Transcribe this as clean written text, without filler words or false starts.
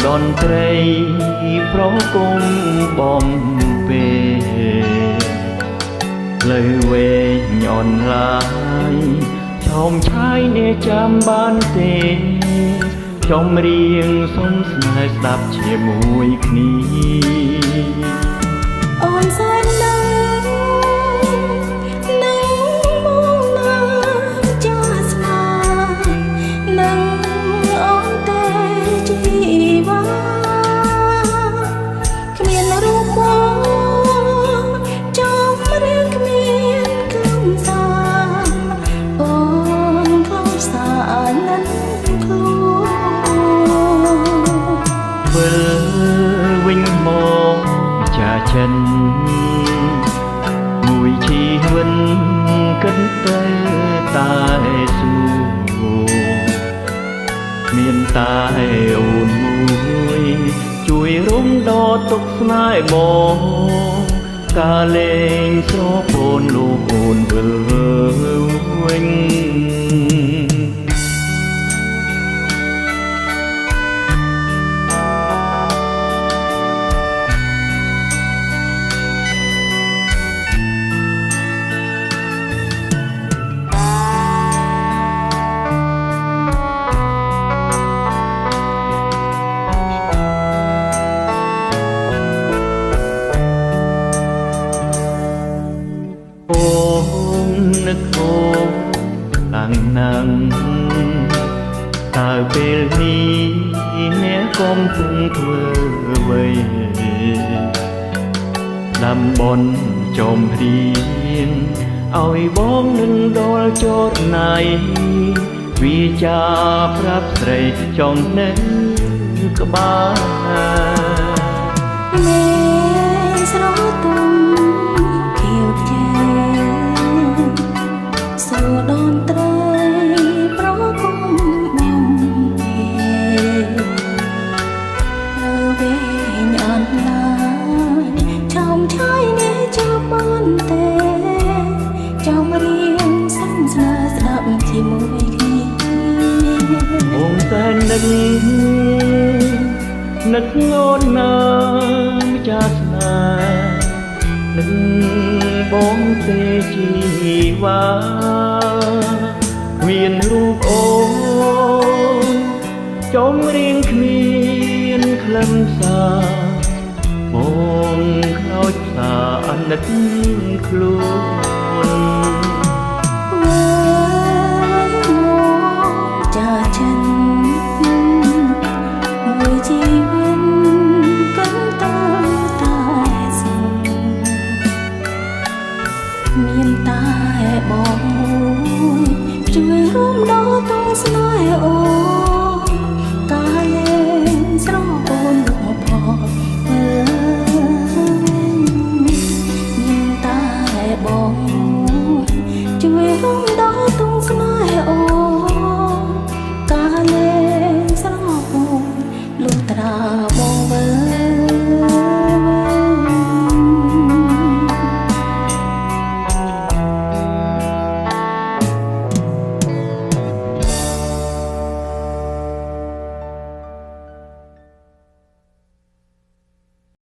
តន្ត្រីប្រគំបំពេលើវែងអនឡាញឆោមឆាយនេះចាំបានទេចម្រៀងសុំស្នេហ៍ស្ដាប់ជាមួយគ្នាអូនសែននឹងមកណាចាស្នានឹងអូនតែជីវ៉ាគ្មានរូបមកចំរៀងគ្មានខ្លឹមសារអូនខ្លឹមសារនឹងវិលវិញមកចាចិនមួយជីវិតគិតទៅតែស្មូមានតែអូនមួយជួយរំដោតទុកស្នេហ៍បងការលេងស្រពោនលោកអូនវិលវិញនឹកអូនខ្លាំងណាស់តើពេលនេះអ្នកកំពុងធ្វើអ្វីដាំបនចំរៀងឲ្យបងនឹងដល់ចតណៃវាចាប្រាប់ស្រីចង់នៅក្បែរស្រទុំខៀវខ្ចីសូដនត្រីប្រគំបំពេលើវែងអនឡាញឆោមឆាយនេះចាំបានទេចំរៀងសុំស្នេហ៍ស្ដាប់ជាមួយគ្នាបងតែនឹកអូនណាម្ចាស់ស្នេហ៍នឹកបងទេជីវ៉ាមានរូបអូនចម្រៀងគ្មានខ្លឹមសារបងខ្លោចផ្សាអាណិតខ្លួន